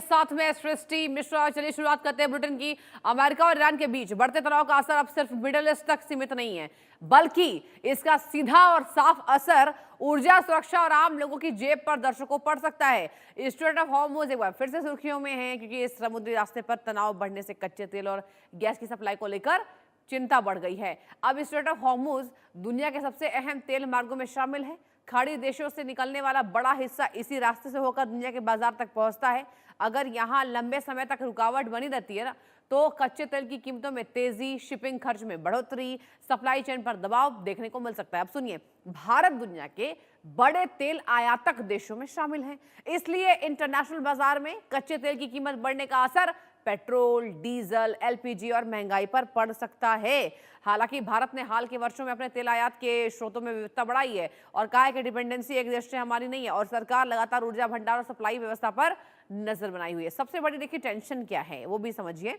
साथ में सृष्टि मिश्रा। चलिए शुरुआत करते हैं बुलेटिन की। अमेरिका और ईरान के बीच बढ़ते तनाव का असर अब सिर्फ मिडिल ईस्ट तक सीमित नहीं है, बल्कि इसका सीधा और साफ असर ऊर्जा सुरक्षा और आम लोगों की जेब पर दर्शकों पड़ सकता है। स्ट्रेट ऑफ हॉर्मुज एक बार फिर से सुर्खियों में है, क्योंकि इस समुद्री रास्ते पर तनाव बढ़ने से कच्चे तेल और गैस की सप्लाई को लेकर चिंता बढ़ गई है। अब स्ट्रेट ऑफ हॉर्मुज दुनिया के सबसे अहम तेल मार्गों में शामिल है। खाड़ी देशों से निकलने वाला बड़ा हिस्सा इसी रास्ते से होकर दुनिया के बाजार तक पहुंचता है। अगर यहां लंबे समय तक रुकावट बनी रहती है ना, तो कच्चे तेल की कीमतों में तेजी, शिपिंग खर्च में बढ़ोतरी, सप्लाई चेन पर दबाव देखने को मिल सकता है। अब सुनिए, भारत दुनिया के बड़े तेल आयातक देशों में शामिल है, इसलिए इंटरनेशनल बाजार में कच्चे तेल की कीमत बढ़ने का असर पेट्रोल, डीजल, एलपीजी और महंगाई पर पड़ सकता है। हालांकि भारत ने हाल के वर्षों में अपने तेल आयात के स्रोतों में विविधता बढ़ाई है और कहा है कि डिपेंडेंसी एक देश से हमारी नहीं है, और सरकार लगातार ऊर्जा भंडार और सप्लाई व्यवस्था पर नजर बनाई हुई है। सबसे बड़ी देखिए टेंशन क्या है, वो भी समझिए।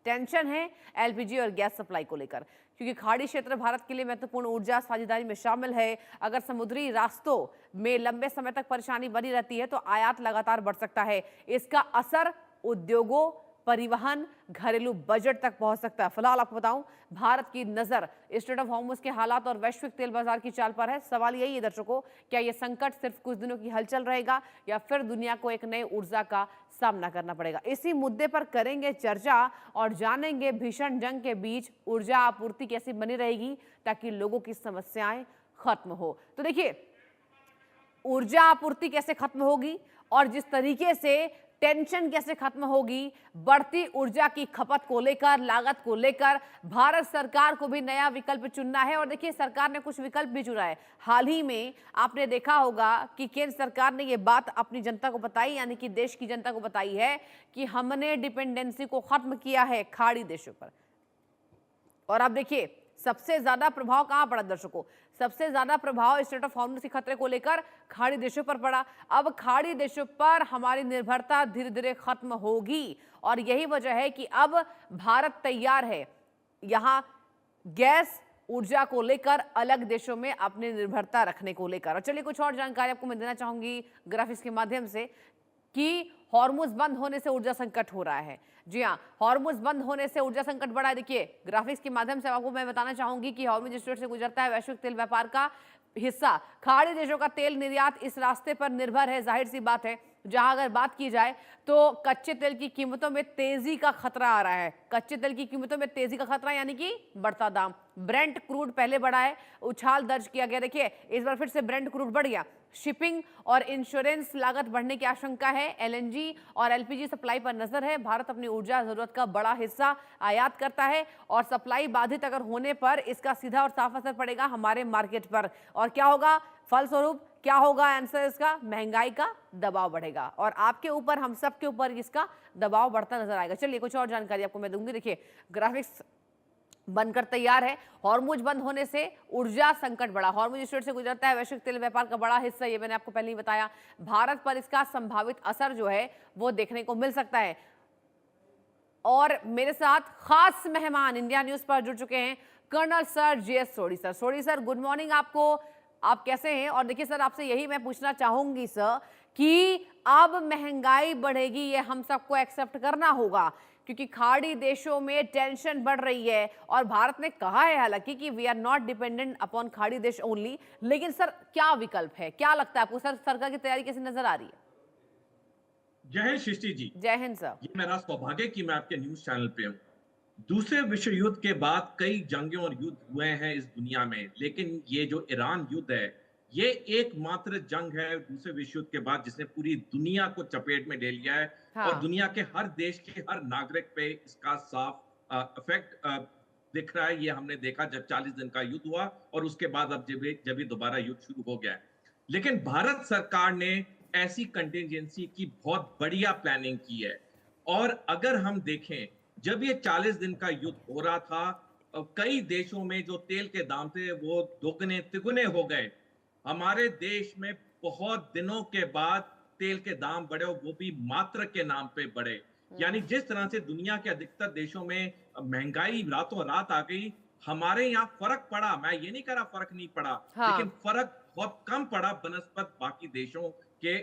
टेंशन है एलपीजी और गैस सप्लाई को लेकर, क्योंकि खाड़ी क्षेत्र भारत के लिए महत्वपूर्ण ऊर्जा साझेदारी में शामिल है। अगर समुद्री रास्तों में लंबे समय तक परेशानी बनी रहती है तो आयात लगातार बढ़ सकता है। इसका असर उद्योगों, परिवहन, घरेलू बजट तक पहुंच सकता है। फिलहाल आपको बताऊं, भारत की नजर स्ट्रेट ऑफ हॉर्मुज के हालात और वैश्विक तेल बाजार की चाल पर है। सवाल यही है दर्शकों, क्या यह संकट सिर्फ कुछ दिनों की हलचल रहेगा या फिर दुनिया को एक नई ऊर्जा का सामना करना पड़ेगा? इसी मुद्दे पर करेंगे चर्चा और जानेंगे भीषण जंग के बीच ऊर्जा आपूर्ति कैसी बनी रहेगी ताकि लोगों की समस्याएं खत्म हो। तो देखिए, ऊर्जा आपूर्ति कैसे खत्म होगी और जिस तरीके से टेंशन कैसे खत्म होगी, बढ़ती ऊर्जा की खपत को लेकर, लागत को लेकर भारत सरकार को भी नया विकल्प चुनना है। और देखिए, सरकार ने कुछ विकल्प भी चुना है। हाल ही में आपने देखा होगा कि केंद्र सरकार ने यह बात अपनी जनता को बताई, यानी कि देश की जनता को बताई है कि हमने डिपेंडेंसी को खत्म किया है खाड़ी देशों पर। और अब देखिए, सबसे ज्यादा प्रभाव कहां पड़ा दर्शकों? सबसे ज्यादा प्रभाव स्ट्रेट ऑफ हॉर्मुज के खतरे को लेकर खाड़ी देशों पर पड़ा। अब खाड़ी देशों पर हमारी निर्भरता धीरे धीरे खत्म होगी, और यही वजह है कि अब भारत तैयार है यहां गैस ऊर्जा को लेकर अलग देशों में अपनी निर्भरता रखने को लेकर। और चलिए, कुछ और जानकारी आपको मैं देना चाहूंगी ग्राफिक्स के माध्यम से कि हॉर्मुज बंद होने से ऊर्जा संकट हो रहा है। जी हां, हॉर्मुज बंद होने से ऊर्जा संकट बढ़ा है। देखिए, ग्राफिक्स के माध्यम से आपको मैं बताना चाहूंगी कि हॉर्मुज स्ट्रेट से गुजरता है वैश्विक तेल व्यापार का हिस्सा। खाड़ी देशों का तेल निर्यात इस रास्ते पर निर्भर है। जाहिर सी बात है, जहां अगर बात की जाए तो कच्चे तेल की कीमतों में तेजी का खतरा आ रहा है। कच्चे तेल की कीमतों में तेजी का खतरा यानी कि बढ़ता दाम। ब्रेंट क्रूड पहले बढ़ा है, उछाल दर्ज किया गया। देखिए, इस बार फिर से ब्रेंट क्रूड बढ़ गया। शिपिंग और इंश्योरेंस लागत बढ़ने की आशंका है। एलएनजी और एलपीजी सप्लाई पर नजर है। भारत अपनी ऊर्जा जरूरत का बड़ा हिस्सा आयात करता है, और सप्लाई बाधित अगर होने पर इसका सीधा और साफ असर पड़ेगा हमारे मार्केट पर। और क्या होगा फलस्वरूप? क्या होगा आंसर इसका? महंगाई का दबाव बढ़ेगा, और आपके ऊपर, हम सब के ऊपर इसका दबाव बढ़ता नजर आएगा। चलिए, कुछ और जानकारी आपको मैं दूंगी। देखिए, ग्राफिक्स बनकर तैयार है। हॉर्मुज बंद होने से ऊर्जा संकट बढ़ा। हॉर्मुज स्ट्रेट से गुजरता है वैश्विक तेल व्यापार का बड़ा हिस्सा, ये मैंने आपको पहले ही बताया। भारत पर इसका संभावित असर जो है वो देखने को मिल सकता है। और मेरे साथ खास मेहमान इंडिया न्यूज पर जुड़ चुके हैं colonel sir G S Sodhi sir. Sodhi sir, good morning आपको। आप कैसे हैं? और देखिए सर, आपसे यही मैं पूछना चाहूंगी सर कि अब महंगाई बढ़ेगी, ये हम सबको एक्सेप्ट करना होगा, क्योंकि खाड़ी देशों में टेंशन बढ़ रही है। और भारत ने कहा है हालांकि कि we are not dependent upon खाड़ी देश ओनली, लेकिन सर क्या विकल्प है? क्या लगता है आपको सर, सरकार की तैयारी कैसी नजर आ रही है? जय हिंद सृष्टि जी। जय हिंद सर। ये मेरा सौभाग्य कि मैं आपके न्यूज चैनल पे हूँ। दूसरे विश्व युद्ध के बाद कई जंगें और युद्ध हुए हैं इस दुनिया में, लेकिन ये जो ईरान युद्ध है, ये एकमात्र जंग है दूसरे विश्व युद्ध के बाद जिसने पूरी दुनिया को चपेट में ले लिया है, और हाँ। दुनिया के हर देश के हर नागरिक पे इसका साफ इफेक्ट दिख रहा है। ये हमने देखा जब 40 दिन का युद्ध हुआ, और उसके बाद अब जब भी दोबारा युद्ध शुरू हो गया है। लेकिन भारत सरकार ने ऐसी कंटिजेंसी की बहुत बढ़िया प्लानिंग की है। और अगर हम देखें, जब ये 40 दिन का युद्ध हो रहा था, कई देशों में जो तेल के दाम थे वो दोगुने तिगुने हो गए। हमारे देश में बहुत दिनों के बाद तेल के दाम बढ़े, और वो भी मात्र के नाम पे बढ़े। यानी जिस तरह से दुनिया के अधिकतर देशों में महंगाई रातों रात आ गई, हमारे यहाँ फर्क पड़ा। मैं ये नहीं कह रहा फर्क नहीं पड़ा, लेकिन हाँ। फर्क बहुत कम पड़ा बनस्पत बाकी देशों के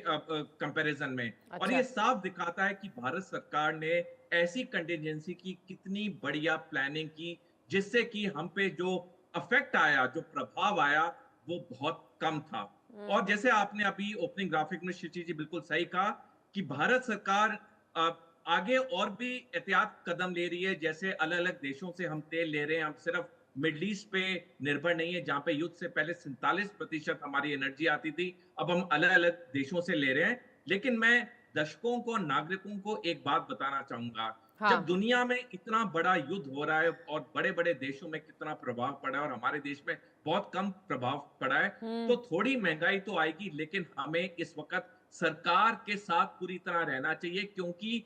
कंपैरिजन में। और अच्छा। ये साफ दिखाता है कि भारत सरकार ने ऐसी कंटिजेंसी की कितनी बढ़िया प्लानिंग की, जिससे कि हम पे जो इफेक्ट आया, जो प्रभाव आया, वो बहुत कम था। और जैसे आपने अभी ओपनिंग ग्राफिक में शिची जी बिल्कुल सही कहा कि भारत सरकार अ, आगे और भी एहतियात कदम ले रही है। जैसे अलग अलग देशों से हम तेल ले रहे हैं, हम सिर्फ मिडल ईस्ट पे निर्भर नहीं है, जहां पे युद्ध से पहले 47% हमारी एनर्जी आती थी, अब हम अलग अलग देशों से ले रहे हैं। लेकिन मैं दर्शकों को, नागरिकों को एक बात बताना चाहूंगा। जब हाँ। दुनिया में इतना बड़ा युद्ध हो रहा है और बड़े बड़े देशों में कितना प्रभाव पड़ा है और हमारे देश में बहुत कम प्रभाव पड़ा है, तो थोड़ी महंगाई तो आएगी, लेकिन हमें इस वक्त सरकार के साथ पूरी तरह रहना चाहिए, क्योंकि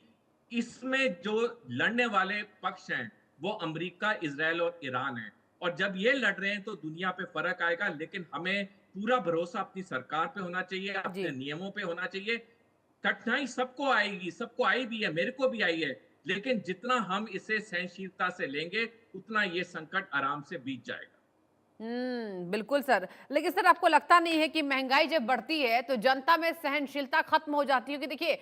इसमें जो लड़ने वाले पक्ष हैं वो अमेरिका, इजराइल और ईरान है। और जब ये लड़ रहे हैं तो दुनिया पे फर्क आएगा, लेकिन हमें पूरा भरोसा अपनी सरकार पे होना चाहिए, जी। अपने नियमों पे होना चाहिए। कठिनाई सबको आएगी, सबको आई भी है, मेरे को भी आई है, लेकिन जितना हम इसे सहनशीलता से लेंगे, उतना ये संकट आराम से बीत जाएगा। बिल्कुल सर। लेकिन सर आपको लगता नहीं है कि महंगाई जब बढ़ती है तो जनता में सहनशीलता खत्म हो जाती है? कि देखिए,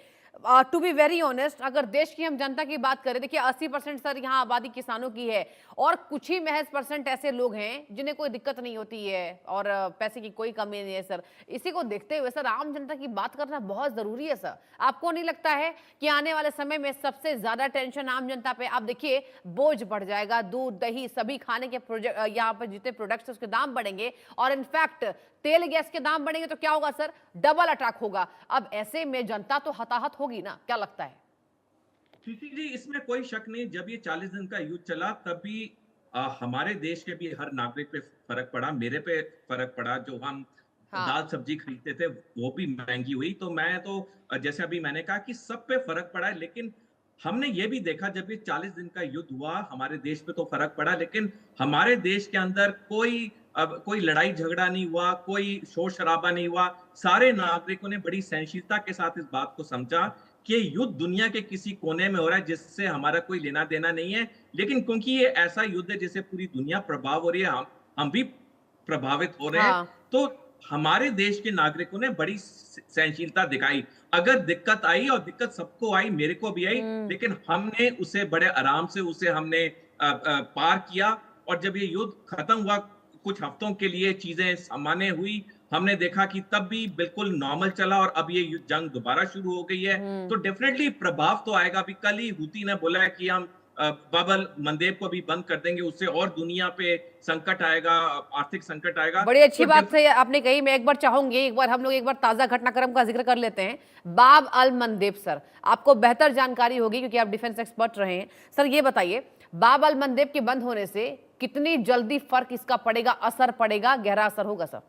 टू बी वेरी ऑनेस्ट, अगर देश की हम जनता की बात करें, देखिए 80% सर यहाँ आबादी किसानों की है और कुछ ही महज परसेंट ऐसे लोग हैं जिन्हें कोई दिक्कत नहीं होती है और पैसे की कोई कमी नहीं है सर। इसी को देखते हुए सर आम जनता की बात करना बहुत जरूरी है सर। आपको नहीं लगता है कि आने वाले समय में सबसे ज्यादा टेंशन आम जनता पे, आप देखिए बोझ बढ़ जाएगा, दूध दही सभी खाने के प्रोजेक्ट, यहाँ पर जितने प्रोडक्ट्स उसके दाम बढ़ेंगे और इनफैक्ट तेल गैस के दाम बढ़ेंगे तो क्या होगा सर? डबल अटैक होगा। अब ऐसे में जनता तो हताहत होगी ना, क्या लगता है? कृषि जी, इसमें कोई शक नहीं, जब ये 40 दिन का युद्ध चला तब भी हमारे देश के भी हर नागरिक पे फर्क पड़ा, मेरे पे फर्क पड़ा। जो हम हाँ। दाल सब्जी खरीदते थे वो भी महंगी हुई। तो मैं तो जैसे अभी मैंने कहा कि सब पे फर्क पड़ा है, लेकिन हमने ये भी देखा जब ये 40 दिन का युद्ध हुआ, हमारे देश पे तो फर्क पड़ा, लेकिन हमारे देश के अंदर कोई कोई लड़ाई झगड़ा नहीं हुआ, कोई शोर शराबा नहीं हुआ। सारे नागरिकों ने बड़ी सहनशीलता के साथ इस बात को समझा कि युद्ध दुनिया के किसी कोने में हो रहा है, जिससे हमारा कोई लेना देना नहीं है। लेकिन क्योंकि ये ऐसा युद्ध है जिससे पूरी दुनिया प्रभाव हो रही है, हम भी प्रभावित हो रहे हैं, हाँ। तो हमारे देश के नागरिकों ने बड़ी सहनशीलता दिखाई। अगर दिक्कत आई, और दिक्कत सबको आई, मेरे को भी आई, हम्म। लेकिन हमने उसे बड़े आराम से उसे हमने पार किया। और जब ये युद्ध खत्म हुआ, कुछ हफ्तों के लिए चीजें सामान्य हुई, हमने देखा कि तब भी बिल्कुल नॉर्मल चला और अब ये जंग दोबारा शुरू हो गई है। तो डेफिनेटली प्रभाव तो आएगा। अभी कल ही हूती ने बोला है कि हम बाबल मंदेब को भी बंद कर देंगे, उससे और दुनिया पे संकट आएगा, आर्थिक संकट आएगा। बड़ी अच्छी तो बात से आपने कही। मैं एक बार चाहूंगी, एक बार हम लोग एक बार ताजा घटनाक्रम का जिक्र कर लेते हैं। बाब अल मंदेब सर, आपको बेहतर जानकारी होगी क्योंकि आप डिफेंस एक्सपर्ट रहे हैं। सर ये बताइए, बाब अल मंदेब के बंद होने से कितनी जल्दी फर्क इसका पड़ेगा, असर पड़ेगा, गहरा असर होगा सर?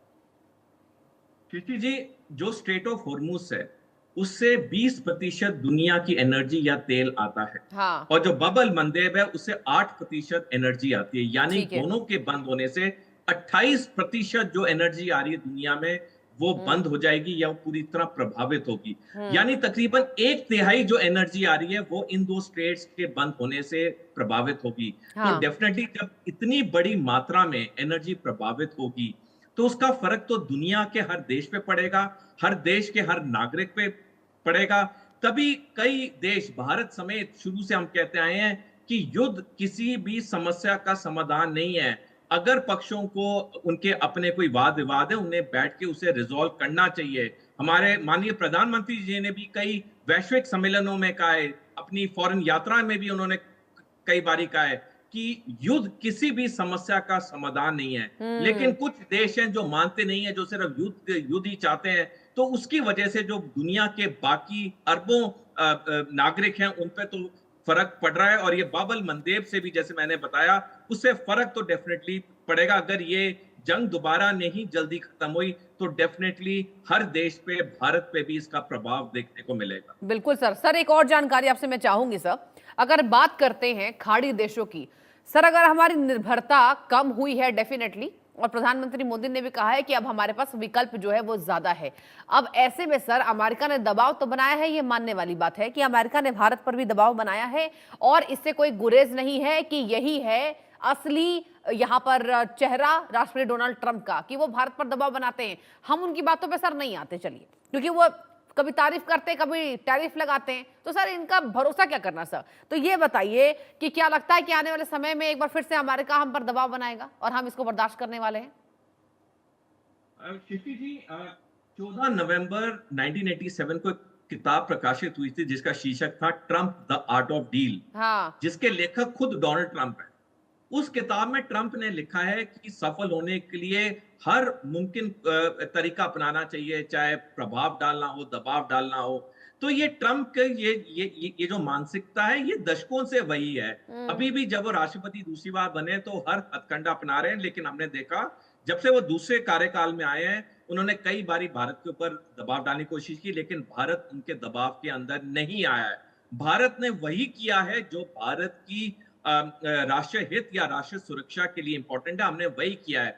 कृषि जी, जो स्ट्रेट ऑफ हॉर्मूज है, उससे 20% दुनिया की एनर्जी या तेल आता है। हाँ। और जो बबल मंदेब है, उससे 8% एनर्जी आती है। यानी ठीक है। दोनों के बंद होने से 28% जो एनर्जी आ रही है दुनिया में, वो बंद हो जाएगी या वो पूरी तरह प्रभावित होगी। यानी तकरीबन 1/3 जो एनर्जी आ रही है वो इन दो स्टेट्स के बंद होने से प्रभावित होगी। तो हाँ। डेफिनेटली जब इतनी बड़ी मात्रा में एनर्जी प्रभावित होगी, तो उसका फर्क तो दुनिया के हर देश पे पड़ेगा, हर देश के हर नागरिक पे पड़ेगा। तभी कई देश, भारत समेत, शुरू से हम कहते आए हैं कि युद्ध किसी भी समस्या का समाधान नहीं है। अगर पक्षों को उनके अपने कोई वाद विवाद है, उन्हें बैठ के उसे रिजॉल्व करना चाहिए। हमारे माननीय प्रधानमंत्री जी ने भी कई वैश्विक सम्मेलनों में कहा है, अपनी फॉरेन यात्रा में भी उन्होंने कई बारी कहा है कि युद्ध किसी भी समस्या का समाधान नहीं है। लेकिन कुछ देश हैं जो मानते नहीं है, जो सिर्फ युद्ध ही चाहते हैं। तो उसकी वजह से जो दुनिया के बाकी अरबों नागरिक हैं, उन पे तो फर्क पड़ रहा है। और ये बाबल मंदेब से भी, जैसे मैंने बताया, उससे फर्क तो डेफिनेटली पड़ेगा। अगर ये जंग दोबारा नहीं जल्दी खत्म हुई तो डेफिनेटली हर देश पे, भारत पे भी इसका प्रभाव देखने को मिलेगा। बिल्कुल सर। सर एक और जानकारी आपसे मैं चाहूंगी सर, अगर बात करते हैं खाड़ी देशों की, सर अगर हमारी निर्भरता कम हुई है डेफिनेटली, और प्रधानमंत्री मोदी ने भी कहा है कि अब हमारे पास विकल्प जो है वो ज्यादा है। अब ऐसे में सर अमेरिका ने दबाव तो बनाया है, ये मानने वाली बात है कि अमेरिका ने भारत पर भी दबाव बनाया है और इससे कोई गुरेज नहीं है कि यही है असली यहां पर चेहरा राष्ट्रपति डोनाल्ड ट्रंप का, कि वो भारत पर दबाव बनाते हैं। हम उनकी बातों पर सर नहीं आते चलिए, क्योंकि वो कभी तारीफ करते हैं, कभी टैरिफ लगाते हैं। तो सर इनका भरोसा क्या करना सर? तो ये बताइए कि क्या लगता है कि आने वाले समय में एक बार फिर से अमेरिका हम पर दबाव बनाएगा और हम इसको बर्दाश्त करने वाले हैं? कीर्ति जी, 14 नवंबर 1987 को एक किताब प्रकाशित हुई थी जिसका शीर्षक था Trump the art of deal, हाँ। जिसके लेखक खुद डोनाल्ड ट्रंप है। उस किताब में ट्रंप ने लिखा है कि सफल होने के लिए हर मुमकिन तरीका अपनाना चाहिए, चाहे प्रभाव डालना हो, दबाव डालना हो। तो ये ट्रंप के ये जो मानसिकता है, ये दशकों से वही है। हुँ। अभी भी जब वो राष्ट्रपति दूसरी बार बने तो हर हथकंडा अपना रहे हैं, लेकिन हमने देखा जब से वो दूसरे कार्यकाल में आए हैं, उन्होंने कई बारी भारत के ऊपर दबाव डालने की कोशिश की, लेकिन भारत उनके दबाव के अंदर नहीं आया है। भारत ने वही किया है जो भारत की राष्ट्रीय हित या राष्ट्रीय सुरक्षा के लिए इंपॉर्टेंट है, हमने वही किया है।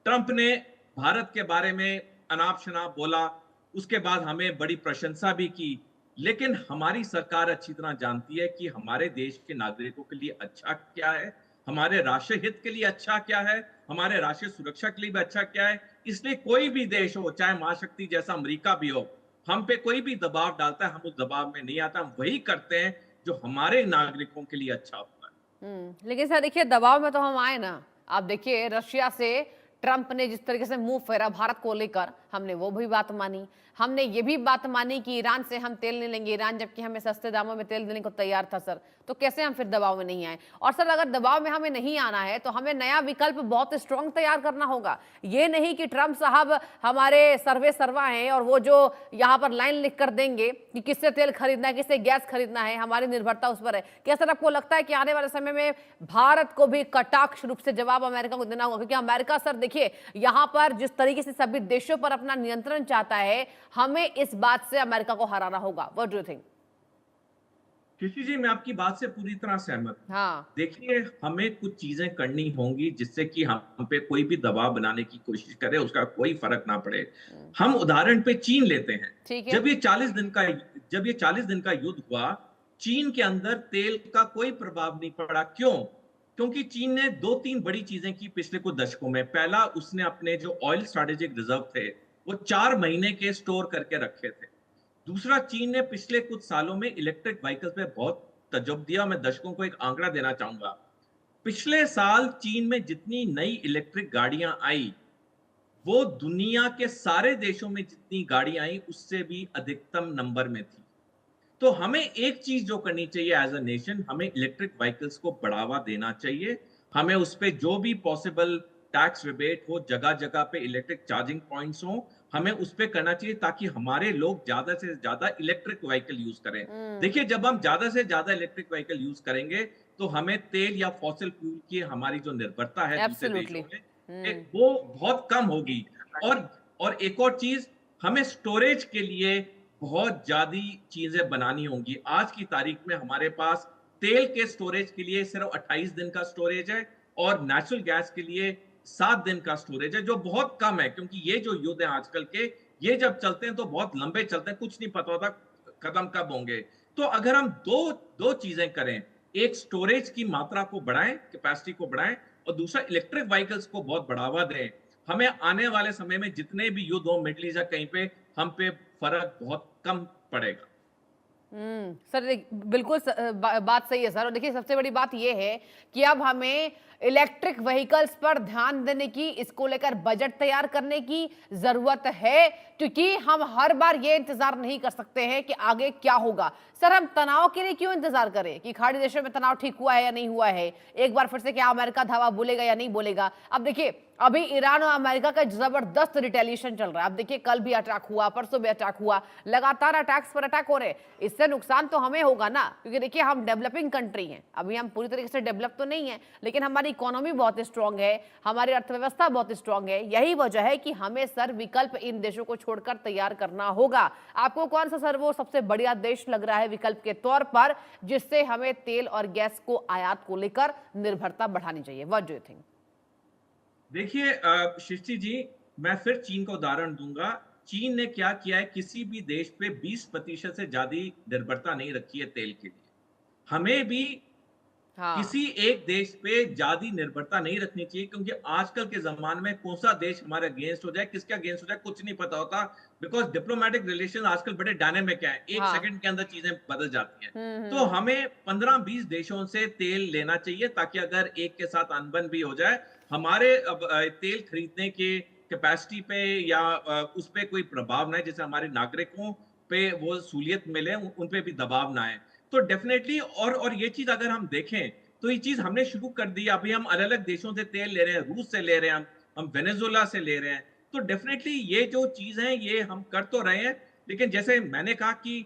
ट्रंप ने भारत के बारे में अनाप शनाप बोला, उसके बाद हमें बड़ी प्रशंसा भी की, लेकिन हमारी सरकार अच्छी तरह जानती है कि हमारे देश के नागरिकों के लिए अच्छा क्या है, हमारे राष्ट्रीय हित के लिए अच्छा क्या है, हमारे राष्ट्रीय सुरक्षा के लिए भी अच्छा क्या है। इसलिए कोई भी देश हो, चाहे महाशक्ति जैसा अमेरिका भी हो, हम पे कोई भी दबाव डालता है, हम उस दबाव में नहीं आता, हम वही करते हैं जो हमारे नागरिकों के लिए अच्छा होता है। लेकिन सर देखिए दबाव में तो हम आए ना। आप देखिए रशिया से ट्रंप ने जिस तरीके से मुंह फेरा भारत को लेकर, हमने वो भी बात मानी। हमने ये भी बात मानी कि ईरान से हम तेल नहीं लेंगे, ईरान जबकि हमें सस्ते दामों में तेल देने को तैयार था सर। तो कैसे हम फिर दबाव में नहीं आए? और सर अगर दबाव में हमें नहीं आना है तो हमें नया विकल्प बहुत स्ट्रांग तैयार करना होगा। ये नहीं कि ट्रंप साहब हमारे सर्वे सर्वा हैं और वो जो यहाँ पर लाइन लिख कर देंगे कि किससे तेल खरीदना है, किससे गैस खरीदना है, हमारी निर्भरता उस पर है। क्या सर आपको लगता है कि आने वाले समय में भारत को भी कटाक्ष रूप से जवाब अमेरिका को देना होगा? क्योंकि अमेरिका सर देखिए यहाँ पर जिस तरीके से सभी देशों पर अपना नियंत्रण चाहता है, हमें इस बात से अमेरिका को हराना होगा। What do you think? कृषि जी, मैं आपकी बात से पूरी तरह सहमत हूँ। हाँ। देखिए, हमें कुछ चीजें करनी होंगी जिससे कि हम पे कोई भी दबाव बनाने की कोशिश करे, उसका कोई फर्क ना पड़े। हम्म, हम उदाहरण पे चीन लेते हैं। ठीक है। जब ये 40 दिन का जब ये 40 दिन का युद्ध हुआ, चीन के अंदर तेल का कोई प्रभाव नहीं पड़ा। क्यों? क्योंकि चीन ने 2-3 बड़ी चीजें की पिछले कुछ दशकों में। पहला, उसने अपने जो ऑयल स्ट्रैटेजिक रिजर्व थे, वो 4 महीने के स्टोर करके रखे थे। दूसरा, चीन ने पिछले कुछ सालों में इलेक्ट्रिक व्हीकल्स पे बहुत तजब दिया। मैं दर्शकों को एक आंकड़ा देना चाहूंगा। पिछले साल चीन में जितनी नई इलेक्ट्रिक गाड़ियां आई, वो दुनिया के सारे देशों में जितनी गाड़ियां आई उससे भी अधिकतम नंबर में थी। तो हमें एक चीज जो करनी चाहिए एज अ नेशन, हमें इलेक्ट्रिक व्हीकल्स को बढ़ावा देना चाहिए। हमें उस पे जो भी पॉसिबल टैक्स रिबेट हो, जगह जगह पे इलेक्ट्रिक चार्जिंग पॉइंट्स हो, हमें उस पे करना चाहिए ताकि हमारे लोग ज्यादा से ज्यादा इलेक्ट्रिक व्हीकल यूज करें। हम्म। देखिए, जब हम ज्यादा से ज्यादा इलेक्ट्रिक व्हीकल यूज करेंगे तो हमें तेल या फॉसिल फ्यूल की हमारी जो निर्भरता है दूसरे एब्सोल्युटली। देशों में, हम्म। वो बहुत कम होगी। और एक और चीज, हमें स्टोरेज के लिए बहुत ज्यादा चीजें बनानी होंगी। आज की तारीख में हमारे पास तेल के स्टोरेज के लिए सिर्फ 28 दिन का स्टोरेज है और नेचुरल गैस के लिए 7 दिन का स्टोरेज है, जो बहुत कम है। क्योंकि ये जो युद्ध है आजकल के, ये जब चलते हैं तो बहुत लंबे चलते हैं, कुछ नहीं पता होता खत्म कब होंगे। तो अगर हम दो दो चीजें करें, एक स्टोरेज की मात्रा को बढ़ाएं, कैपेसिटी को बढ़ाएं, और दूसरा इलेक्ट्रिक व्हीकल्स को बहुत बढ़ावा दें, हमें आने वाले समय में जितने भी युद्ध हो मिडिल ईस्ट या कहीं पे, हम पे फर्क बहुत कम पड़ेगा। सर बिल्कुल बात सही है सर। और देखिए सबसे बड़ी बात यह है कि अब हमें इलेक्ट्रिक व्हीकल्स पर ध्यान देने की, इसको लेकर बजट तैयार करने की जरूरत है, क्योंकि हम हर बार ये इंतजार नहीं कर सकते हैं कि आगे क्या होगा। सर हम तनाव के लिए क्यों इंतजार करें कि खाड़ी देशों में तनाव ठीक हुआ है या नहीं हुआ है? एक बार फिर से क्या अमेरिका धावा बोलेगा या नहीं बोलेगा? अब देखिए अभी ईरान और अमेरिका का जबरदस्त रिटेलिएशन चल रहा है। अब देखिए कल भी अटैक हुआ, परसों भी अटैक हुआ, लगातार अटैक्स पर अटैक हो रहे हैं। इससे नुकसान तो हमें होगा ना, क्योंकि देखिए हम डेवलपिंग कंट्री हैं, अभी हम पूरी तरीके से डेवलप तो नहीं है, लेकिन हमारी इकोनॉमी बहुत स्ट्रांग है, हमारी अर्थव्यवस्था बहुत स्ट्रांग है। यही वजह है कि हमें सर विकल्प इन देशों को छोड़कर तैयार करना होगा। आपको कौन सा सर वो सबसे बढ़िया देश लग रहा है विकल्प के तौर पर, जिससे हमें तेल और गैस को आयात को लेकर निर्भरता बढ़ानी चाहिए? What do you think? देखिए सृष्टि जी, मैं फिर चीन का उदाहरण दूंगा। चीन ने क्या किया है, किसी भी देश पे 20% से ज्यादा निर्भरता नहीं रखी है तेल के लिए। हमें भी हाँ। किसी एक देश पे ज्यादा निर्भरता नहीं रखनी चाहिए, क्योंकि आजकल के जमाने में कौन सा देश हमारे अगेंस्ट हो जाए, किसके अगेंस्ट हो जाए, कुछ नहीं पता होता। बिकॉज डिप्लोमेटिक रिलेशन आजकल बड़े डायनेमिक हैं, एक हाँ। सेकंड के अंदर चीजें बदल जाती हैं। हम्म। तो हमें 15-20 देशों से तेल लेना चाहिए, ताकि अगर एक के साथ अनबन भी हो जाए, हमारे तेल खरीदने के कैपेसिटी पे या उस पे कोई प्रभाव ना है, जैसे हमारे नागरिकों पे वो सहूलियत मिले, उन पे भी दबाव ना आए। तो डेफिनेटली, और ये चीज अगर हम देखें, तो ये चीज हमने शुरू कर दी। अभी हम अलग अलग देशों से तेल ले रहे हैं, रूस से ले रहे हैं, हम वेनेजुएला से ले रहे हैं। तो डेफिनेटली ये जो चीज है ये हम कर तो रहे हैं, लेकिन जैसे मैंने कहा कि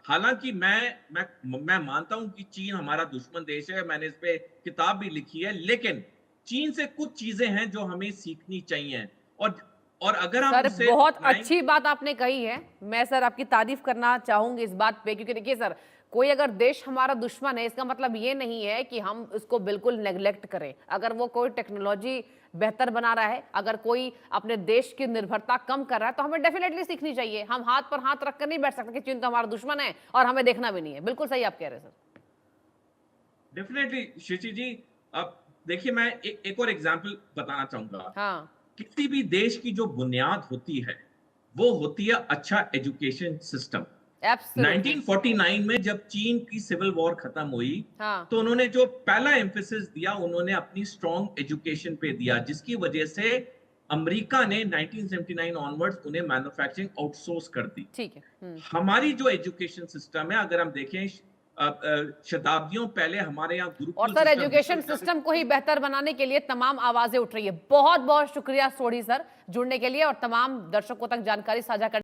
हालांकि मैं मानता हूं कि चीन हमारा दुश्मन देश है, मैंने इस पे किताब भी लिखी है, लेकिन चीन से कुछ चीजें हैं जो हमें सीखनी चाहिए। और और अगर हम सर उससे बहुत अपनाएं। अच्छी बात आपने कही है। मैं सर आपकी तारीफ करना चाहूंगी इस बात पे, क्योंकि देखिए सर, कोई अगर देश हमारा दुश्मन है इसका मतलब ये नहीं है कि हम उसको बिल्कुल नेग्लेक्ट करें। अगर वो कोई टेक्नोलॉजी बेहतर बना रहा है, अगर कोई अपने देश की निर्भरता कम कर रहा है, तो हमें डेफिनेटली सीखनी चाहिए। हम हाथ पर हाथ रखकर नहीं बैठ सकते कि चीन तो हमारा दुश्मन है और हमें देखना भी नहीं है। बिल्कुल सही आप कह रहे हैं सर। डेफिनेटली शिशी जी, अब देखिए मैं एक और एग्जांपल बताना चाहूंगा। हाँ। किसी भी देश की जो बुनियाद होती है वो होती है अच्छा एजुकेशन सिस्टम। एब्सोल्युटली। 1949 में जब चीन की सिविल वॉर खत्म हुई, हाँ। तो उन्होंने जो पहला एम्फेसिस दिया, उन्होंने अपनी स्ट्रॉन्ग एजुकेशन पे दिया, जिसकी वजह से अमेरिका ने 1979 ऑनवर्ड्स उन्हें मैन्युफैक्चरिंग आउटसोर्स कर दी। ठीक है। हमारी जो एजुकेशन सिस्टम है, अगर हम देखें, शताब्दियों पहले हमारे यहाँ और Gurukul sir system, education system को ही बेहतर बनाने के लिए तमाम आवाजें उठ रही है। बहुत बहुत शुक्रिया सोढ़ी सर जुड़ने के लिए और तमाम दर्शकों तक जानकारी साझा करने